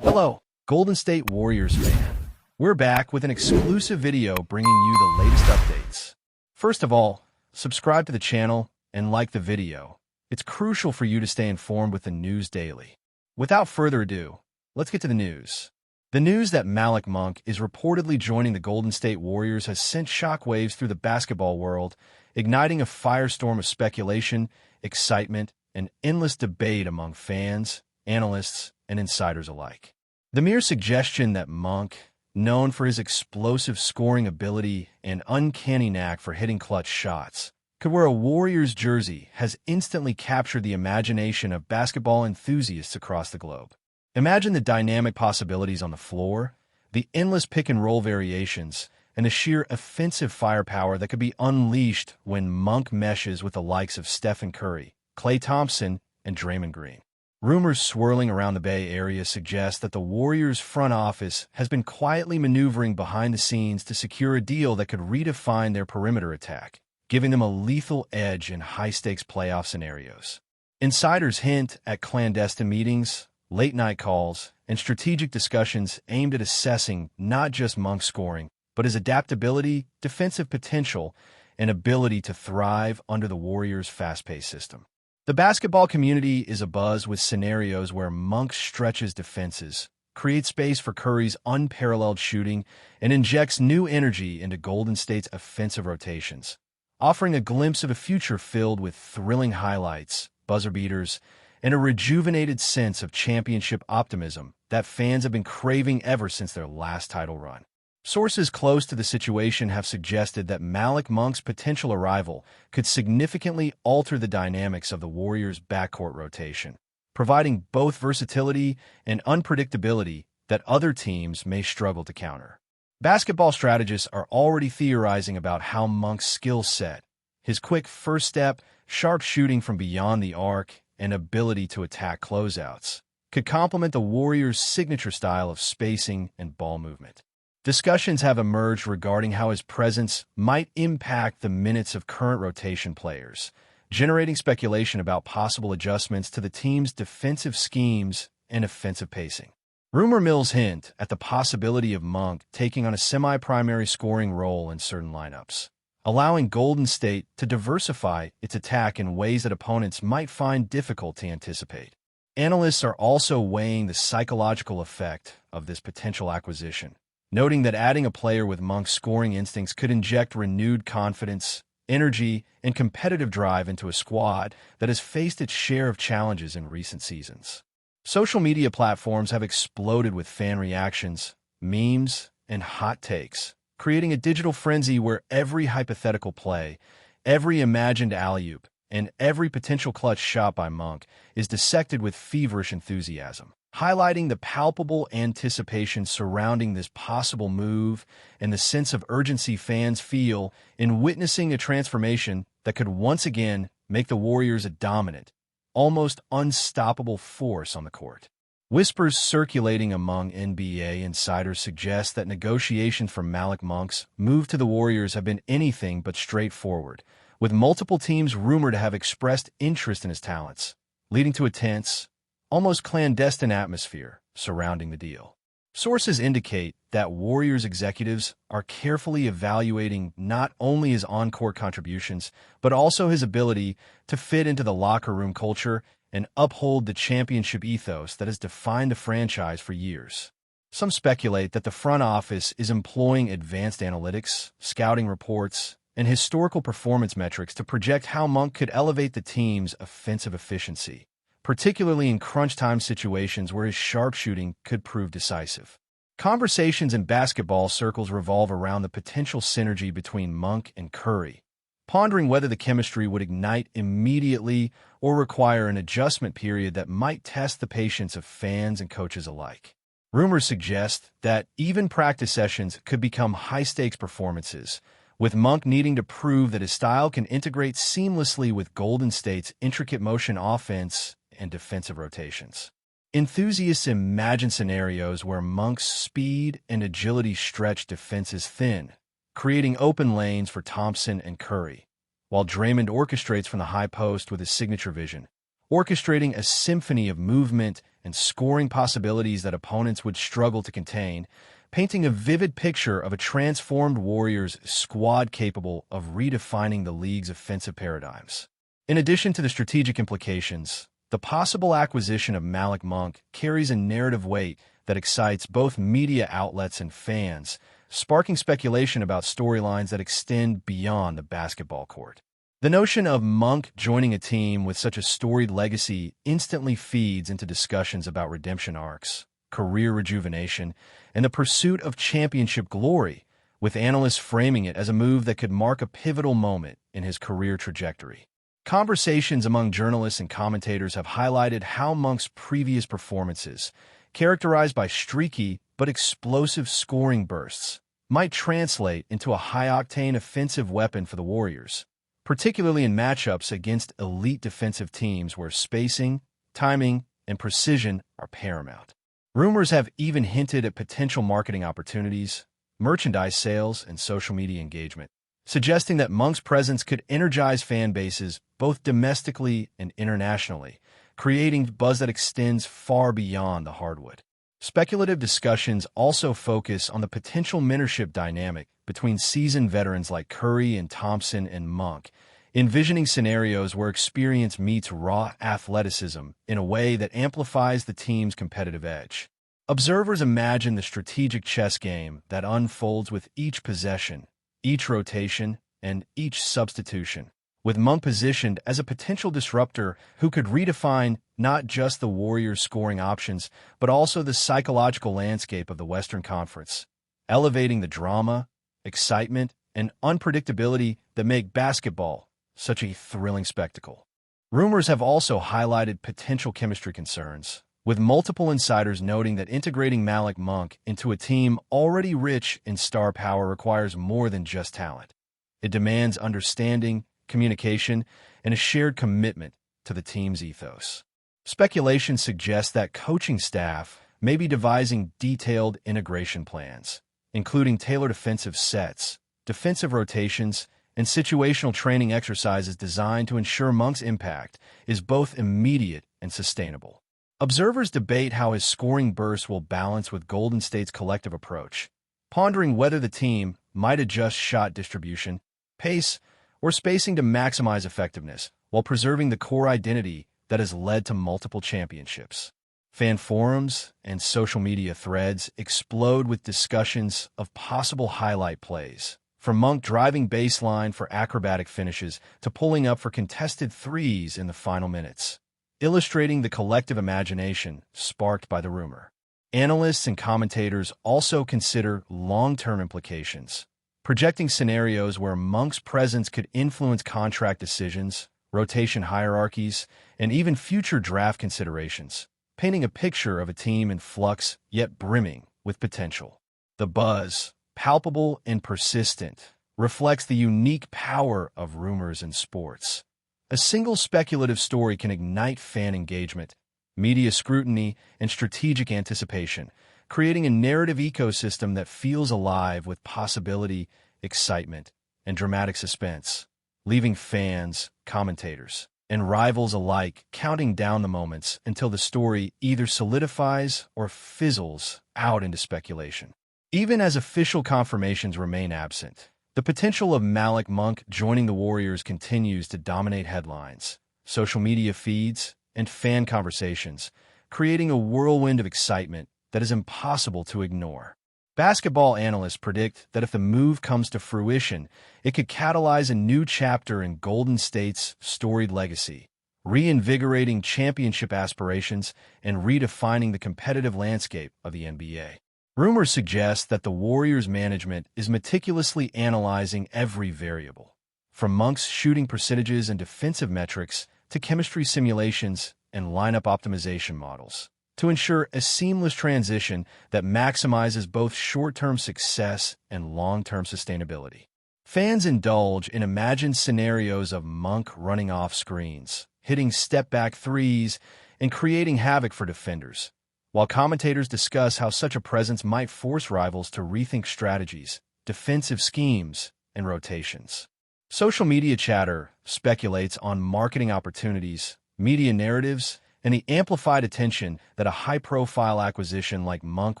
Hello, Golden State Warriors fan. We're back with an exclusive video bringing you the latest updates. First of all, subscribe to the channel and like the video. It's crucial for you to stay informed with the news daily. Without further ado, let's get to the news. The news that Malik Monk is reportedly joining the Golden State Warriors has sent shockwaves through the basketball world, igniting a firestorm of speculation, excitement, and endless debate among fans, analysts, and insiders alike. The mere suggestion that Monk, known for his explosive scoring ability and uncanny knack for hitting clutch shots, could wear a Warriors jersey has instantly captured the imagination of basketball enthusiasts across the globe. Imagine the dynamic possibilities on the floor, the endless pick-and-roll variations, and the sheer offensive firepower that could be unleashed when Monk meshes with the likes of Stephen Curry, Klay Thompson, and Draymond Green. Rumors swirling around the Bay Area suggest that the Warriors' front office has been quietly maneuvering behind the scenes to secure a deal that could redefine their perimeter attack, giving them a lethal edge in high-stakes playoff scenarios. Insiders hint at clandestine meetings, late-night calls, and strategic discussions aimed at assessing not just Monk's scoring, but his adaptability, defensive potential, and ability to thrive under the Warriors' fast-paced system. The basketball community is abuzz with scenarios where Monk stretches defenses, creates space for Curry's unparalleled shooting, and injects new energy into Golden State's offensive rotations, offering a glimpse of a future filled with thrilling highlights, buzzer beaters, and a rejuvenated sense of championship optimism that fans have been craving ever since their last title run. Sources close to the situation have suggested that Malik Monk's potential arrival could significantly alter the dynamics of the Warriors' backcourt rotation, providing both versatility and unpredictability that other teams may struggle to counter. Basketball strategists are already theorizing about how Monk's skill set, his quick first step, sharp shooting from beyond the arc, and ability to attack closeouts could complement the Warriors' signature style of spacing and ball movement. Discussions have emerged regarding how his presence might impact the minutes of current rotation players, generating speculation about possible adjustments to the team's defensive schemes and offensive pacing. Rumor mills hint at the possibility of Monk taking on a semi-primary scoring role in certain lineups, allowing Golden State to diversify its attack in ways that opponents might find difficult to anticipate. Analysts are also weighing the psychological effect of this potential acquisition, noting that adding a player with Monk's scoring instincts could inject renewed confidence, energy, and competitive drive into a squad that has faced its share of challenges in recent seasons. Social media platforms have exploded with fan reactions, memes, and hot takes, creating a digital frenzy where every hypothetical play, every imagined alley-oop, and every potential clutch shot by Monk is dissected with feverish enthusiasm, highlighting the palpable anticipation surrounding this possible move and the sense of urgency fans feel in witnessing a transformation that could once again make the Warriors a dominant, almost unstoppable force on the court. Whispers circulating among NBA insiders suggest that negotiations for Malik Monk's move to the Warriors have been anything but straightforward, with multiple teams rumored to have expressed interest in his talents, leading to a tense, almost clandestine atmosphere surrounding the deal. Sources indicate that Warriors executives are carefully evaluating not only his on-court contributions, but also his ability to fit into the locker room culture and uphold the championship ethos that has defined the franchise for years. Some speculate that the front office is employing advanced analytics, scouting reports, and historical performance metrics to project how Monk could elevate the team's offensive efficiency, particularly in crunch-time situations where his sharpshooting could prove decisive. Conversations in basketball circles revolve around the potential synergy between Monk and Curry, pondering whether the chemistry would ignite immediately or require an adjustment period that might test the patience of fans and coaches alike. Rumors suggest that even practice sessions could become high-stakes performances, with Monk needing to prove that his style can integrate seamlessly with Golden State's intricate motion offense and defensive rotations. Enthusiasts imagine scenarios where Monk's speed and agility stretch defenses thin, creating open lanes for Thompson and Curry, while Draymond orchestrates from the high post with his signature vision, orchestrating a symphony of movement and scoring possibilities that opponents would struggle to contain, painting a vivid picture of a transformed Warriors squad capable of redefining the league's offensive paradigms. In addition to the strategic implications, the possible acquisition of Malik Monk carries a narrative weight that excites both media outlets and fans, sparking speculation about storylines that extend beyond the basketball court. The notion of Monk joining a team with such a storied legacy instantly feeds into discussions about redemption arcs, career rejuvenation, and the pursuit of championship glory, with analysts framing it as a move that could mark a pivotal moment in his career trajectory. Conversations among journalists and commentators have highlighted how Monk's previous performances, characterized by streaky but explosive scoring bursts, might translate into a high-octane offensive weapon for the Warriors, particularly in matchups against elite defensive teams where spacing, timing, and precision are paramount. Rumors have even hinted at potential marketing opportunities, merchandise sales, and social media engagement, suggesting that Monk's presence could energize fan bases both domestically and internationally, creating buzz that extends far beyond the hardwood. Speculative discussions also focus on the potential mentorship dynamic between seasoned veterans like Curry and Thompson and Monk, envisioning scenarios where experience meets raw athleticism in a way that amplifies the team's competitive edge. Observers imagine the strategic chess game that unfolds with each possession, each rotation, and each substitution, with Monk positioned as a potential disruptor who could redefine not just the Warriors' scoring options, but also the psychological landscape of the Western Conference, elevating the drama, excitement, and unpredictability that make basketball such a thrilling spectacle. Rumors have also highlighted potential chemistry concerns, with multiple insiders noting that integrating Malik Monk into a team already rich in star power requires more than just talent. It demands understanding, communication, and a shared commitment to the team's ethos. Speculation suggests that coaching staff may be devising detailed integration plans, including tailored offensive sets, defensive rotations, and situational training exercises designed to ensure Monk's impact is both immediate and sustainable. Observers debate how his scoring burst will balance with Golden State's collective approach, pondering whether the team might adjust shot distribution, pace, or spacing to maximize effectiveness while preserving the core identity that has led to multiple championships. Fan forums and social media threads explode with discussions of possible highlight plays, from Monk driving baseline for acrobatic finishes to pulling up for contested threes in the final minutes, illustrating the collective imagination sparked by the rumor. Analysts and commentators also consider long-term implications, projecting scenarios where Monk's presence could influence contract decisions, rotation hierarchies, and even future draft considerations, painting a picture of a team in flux yet brimming with potential. The buzz, palpable and persistent, reflects the unique power of rumors in sports. A single speculative story can ignite fan engagement, media scrutiny, and strategic anticipation, creating a narrative ecosystem that feels alive with possibility, excitement, and dramatic suspense, leaving fans, commentators, and rivals alike counting down the moments until the story either solidifies or fizzles out into speculation. Even as official confirmations remain absent, the potential of Malik Monk joining the Warriors continues to dominate headlines, social media feeds, and fan conversations, creating a whirlwind of excitement that is impossible to ignore. Basketball analysts predict that if the move comes to fruition, it could catalyze a new chapter in Golden State's storied legacy, reinvigorating championship aspirations and redefining the competitive landscape of the NBA. Rumors suggest that the Warriors' management is meticulously analyzing every variable, from Monk's shooting percentages and defensive metrics to chemistry simulations and lineup optimization models, to ensure a seamless transition that maximizes both short-term success and long-term sustainability. Fans indulge in imagined scenarios of Monk running off screens, hitting step-back threes, and creating havoc for defenders, while commentators discuss how such a presence might force rivals to rethink strategies, defensive schemes, and rotations. Social media chatter speculates on marketing opportunities, media narratives, and the amplified attention that a high-profile acquisition like Monk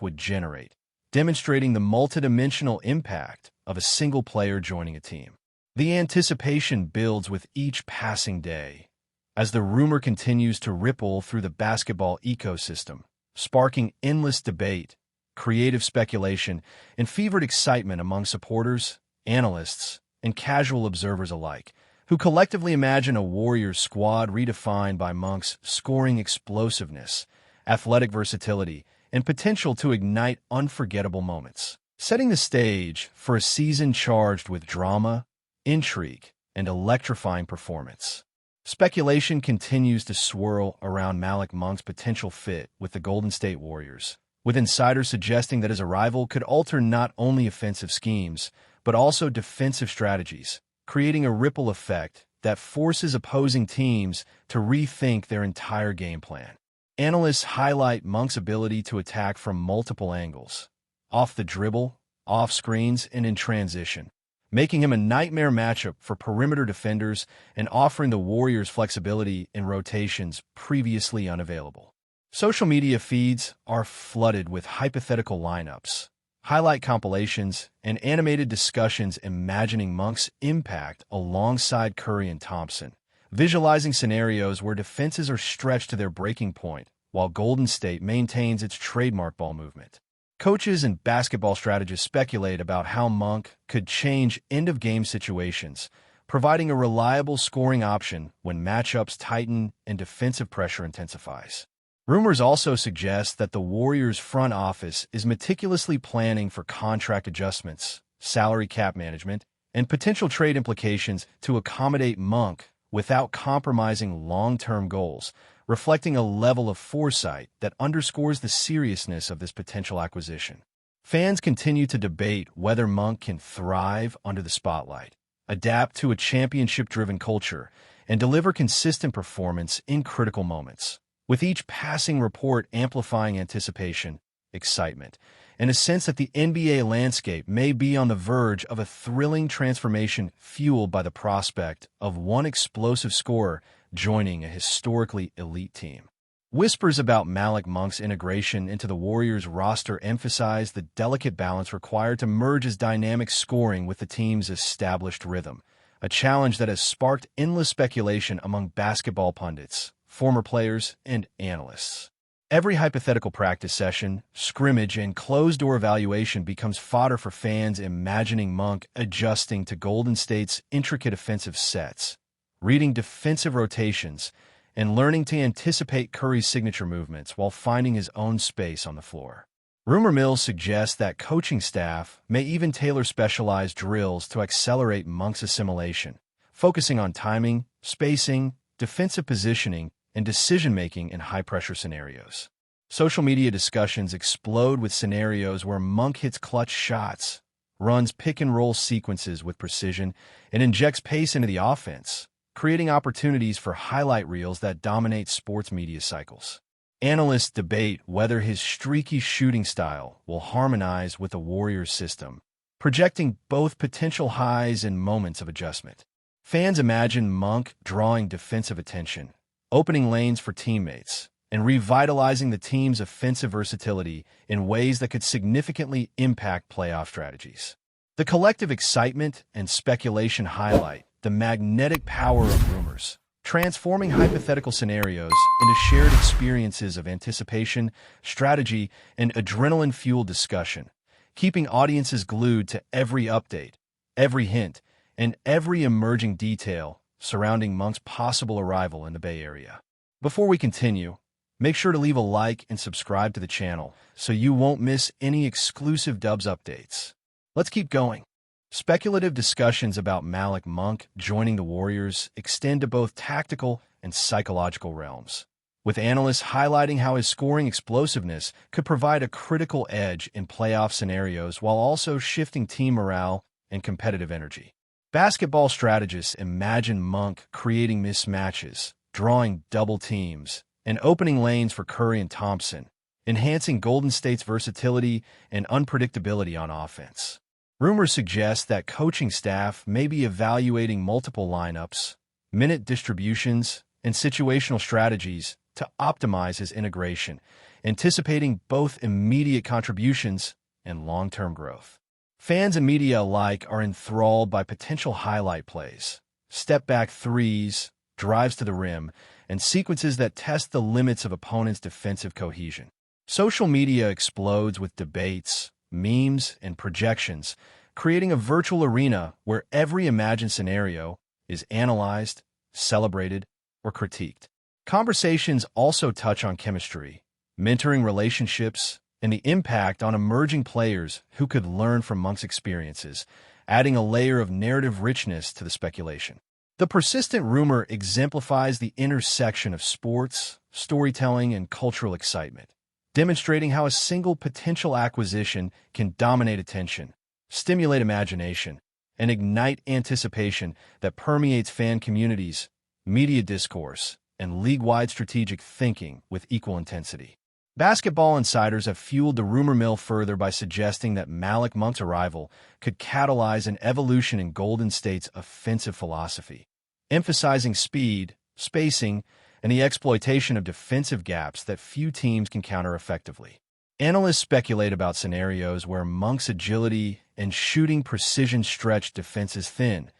would generate, demonstrating the multidimensional impact of a single player joining a team. The anticipation builds with each passing day, as the rumor continues to ripple through the basketball ecosystem, sparking endless debate, creative speculation, and fevered excitement among supporters, analysts, and casual observers alike, who collectively imagine a Warriors squad redefined by Monk's scoring explosiveness, athletic versatility, and potential to ignite unforgettable moments, setting the stage for a season charged with drama, intrigue, and electrifying performance. Speculation continues to swirl around Malik Monk's potential fit with the Golden State Warriors, with insiders suggesting that his arrival could alter not only offensive schemes, but also defensive strategies, creating a ripple effect that forces opposing teams to rethink their entire game plan. Analysts highlight Monk's ability to attack from multiple angles, off the dribble, off screens, and in transition, making him a nightmare matchup for perimeter defenders and offering the Warriors flexibility in rotations previously unavailable. Social media feeds are flooded with hypothetical lineups, highlight compilations, and animated discussions imagining Monk's impact alongside Curry and Thompson, visualizing scenarios where defenses are stretched to their breaking point while Golden State maintains its trademark ball movement. Coaches and basketball strategists speculate about how Monk could change end-of-game situations, providing a reliable scoring option when matchups tighten and defensive pressure intensifies. Rumors also suggest that the Warriors' front office is meticulously planning for contract adjustments, salary cap management, and potential trade implications to accommodate Monk without compromising long-term goals, reflecting a level of foresight that underscores the seriousness of this potential acquisition. Fans continue to debate whether Monk can thrive under the spotlight, adapt to a championship-driven culture, and deliver consistent performance in critical moments, with each passing report amplifying anticipation, excitement, and a sense that the NBA landscape may be on the verge of a thrilling transformation fueled by the prospect of one explosive scorer joining a historically elite team. Whispers about Malik Monk's integration into the Warriors roster emphasize the delicate balance required to merge his dynamic scoring with the team's established rhythm, a challenge that has sparked endless speculation among basketball pundits, former players, and analysts. Every hypothetical practice session, scrimmage, and closed-door evaluation becomes fodder for fans imagining Monk adjusting to Golden State's intricate offensive sets, reading defensive rotations, and learning to anticipate Curry's signature movements while finding his own space on the floor. Rumor mills suggest that coaching staff may even tailor specialized drills to accelerate Monk's assimilation, focusing on timing, spacing, defensive positioning, and decision-making in high-pressure scenarios. Social media discussions explode with scenarios where Monk hits clutch shots, runs pick-and-roll sequences with precision, and injects pace into the offense, creating opportunities for highlight reels that dominate sports media cycles. Analysts debate whether his streaky shooting style will harmonize with the Warriors' system, projecting both potential highs and moments of adjustment. Fans imagine Monk drawing defensive attention, opening lanes for teammates, and revitalizing the team's offensive versatility in ways that could significantly impact playoff strategies. The collective excitement and speculation highlight the magnetic power of rumors, transforming hypothetical scenarios into shared experiences of anticipation, strategy, and adrenaline-fueled discussion, keeping audiences glued to every update, every hint, and every emerging detail surrounding Monk's possible arrival in the Bay Area. Before we continue, make sure to leave a like and subscribe to the channel so you won't miss any exclusive Dubs updates. Let's keep going. Speculative discussions about Malik Monk joining the Warriors extend to both tactical and psychological realms, with analysts highlighting how his scoring explosiveness could provide a critical edge in playoff scenarios while also shifting team morale and competitive energy. Basketball strategists imagine Monk creating mismatches, drawing double teams, and opening lanes for Curry and Thompson, enhancing Golden State's versatility and unpredictability on offense. Rumors suggest that coaching staff may be evaluating multiple lineups, minute distributions, and situational strategies to optimize his integration, anticipating both immediate contributions and long-term growth. Fans and media alike are enthralled by potential highlight plays, step-back threes, drives to the rim, and sequences that test the limits of opponents' defensive cohesion. Social media explodes with debates, memes, and projections, creating a virtual arena where every imagined scenario is analyzed, celebrated, or critiqued. Conversations also touch on chemistry, mentoring relationships, and the impact on emerging players who could learn from Monk's experiences, adding a layer of narrative richness to the speculation. The persistent rumor exemplifies the intersection of sports, storytelling, and cultural excitement, demonstrating how a single potential acquisition can dominate attention, stimulate imagination, and ignite anticipation that permeates fan communities, media discourse, and league-wide strategic thinking with equal intensity. Basketball insiders have fueled the rumor mill further by suggesting that Malik Monk's arrival could catalyze an evolution in Golden State's offensive philosophy, emphasizing speed, spacing, and the exploitation of defensive gaps that few teams can counter effectively. Analysts speculate about scenarios where Monk's agility and shooting precision stretch defenses thin,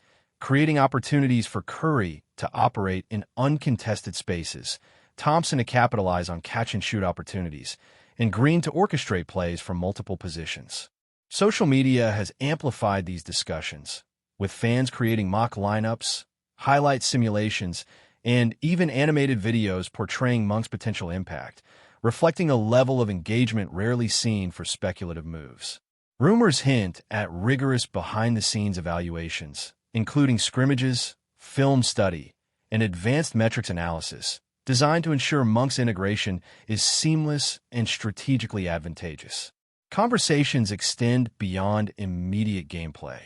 creating opportunities for Curry to operate in uncontested spaces, Thompson to capitalize on catch-and-shoot opportunities, and Green to orchestrate plays from multiple positions. Social media has amplified these discussions, with fans creating mock lineups, highlight simulations, and even animated videos portraying Monk's potential impact, reflecting a level of engagement rarely seen for speculative moves. Rumors hint at rigorous behind-the-scenes evaluations, including scrimmages, film study, and advanced metrics analysis, designed to ensure Monk's integration is seamless and strategically advantageous. Conversations extend beyond immediate gameplay,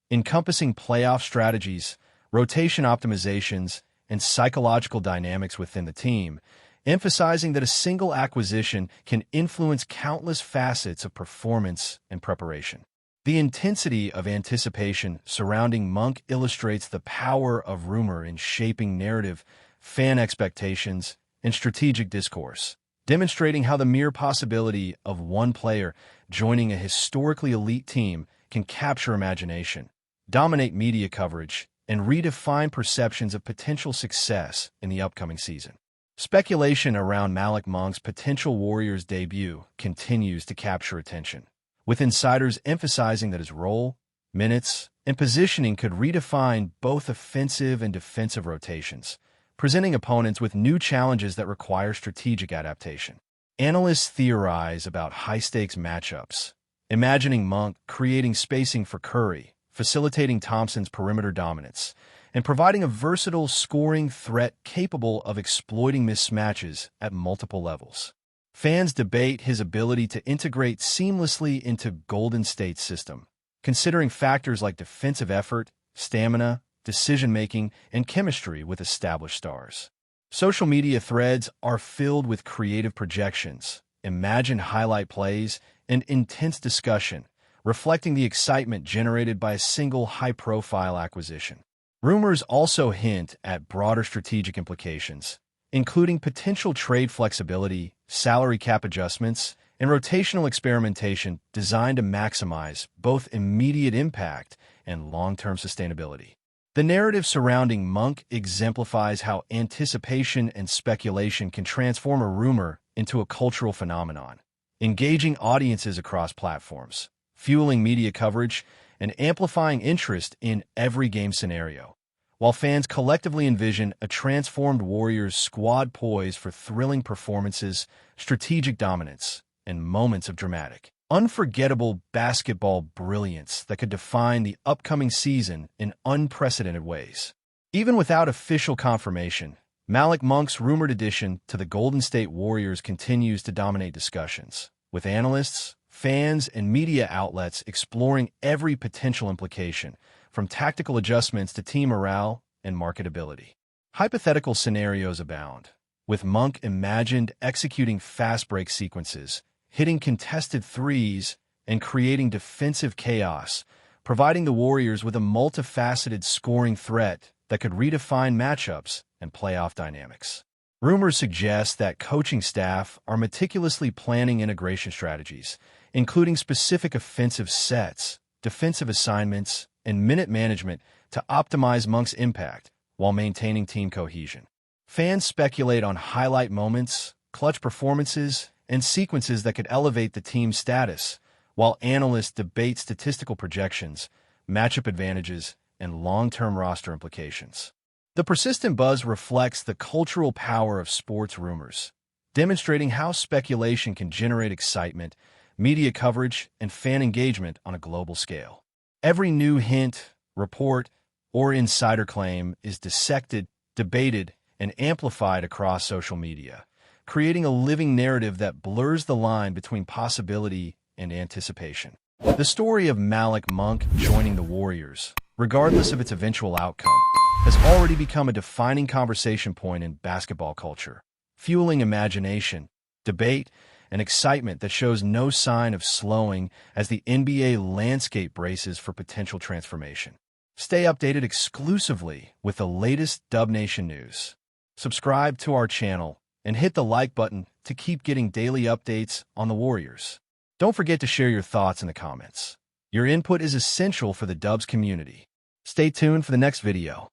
encompassing playoff strategies, rotation optimizations, and psychological dynamics within the team, emphasizing that a single acquisition can influence countless facets of performance and preparation. The intensity of anticipation surrounding Monk illustrates the power of rumor in shaping narrative, fan expectations, and strategic discourse, demonstrating how the mere possibility of one player joining a historically elite team can capture imagination, dominate media coverage, and redefine perceptions of potential success in the upcoming season. Speculation around Malik Monk's potential Warriors debut continues to capture attention, with insiders emphasizing that his role, minutes, and positioning could redefine both offensive and defensive rotations, presenting opponents with new challenges that require strategic adaptation. Analysts theorize about high-stakes matchups, imagining Monk creating spacing for Curry, facilitating Thompson's perimeter dominance, and providing a versatile scoring threat capable of exploiting mismatches at multiple levels. Fans debate his ability to integrate seamlessly into Golden State's system, considering factors like defensive effort, stamina, decision-making, and chemistry with established stars. Social media threads are filled with creative projections, imagined highlight plays, and intense discussion, reflecting the excitement generated by a single high-profile acquisition. Rumors also hint at broader strategic implications, including potential trade flexibility, salary cap adjustments, and rotational experimentation designed to maximize both immediate impact and long-term sustainability. The narrative surrounding Monk exemplifies how anticipation and speculation can transform a rumor into a cultural phenomenon, engaging audiences across platforms, fueling media coverage, and amplifying interest in every game scenario, while fans collectively envision a transformed Warriors squad poised for thrilling performances, strategic dominance, and moments of dramatic, unforgettable basketball brilliance that could define the upcoming season in unprecedented ways. Even without official confirmation, Malik Monk's rumored addition to the Golden State Warriors continues to dominate discussions, with analysts, fans, and media outlets exploring every potential implication, from tactical adjustments to team morale and marketability. Hypothetical scenarios abound, with Monk imagined executing fast break sequences, hitting contested threes, and creating defensive chaos, providing the Warriors with a multifaceted scoring threat that could redefine matchups and playoff dynamics. Rumors suggest that coaching staff are meticulously planning integration strategies, including specific offensive sets, defensive assignments, and minute management to optimize Monk's impact while maintaining team cohesion. Fans speculate on highlight moments, clutch performances, and sequences that could elevate the team's status, while analysts debate statistical projections, matchup advantages, and long-term roster implications. The persistent buzz reflects the cultural power of sports rumors, demonstrating how speculation can generate excitement, media coverage, and fan engagement on a global scale. Every new hint, report, or insider claim is dissected, debated, and amplified across social media, creating a living narrative that blurs the line between possibility and anticipation. The story of Malik Monk joining the Warriors, regardless of its eventual outcome, has already become a defining conversation point in basketball culture, fueling imagination, debate, and excitement that shows no sign of slowing as the NBA landscape braces for potential transformation. Stay updated exclusively with the latest Dub Nation news. Subscribe to our channel and hit the like button to keep getting daily updates on the Warriors. Don't forget to share your thoughts in the comments. Your input is essential for the Dubs community. Stay tuned for the next video.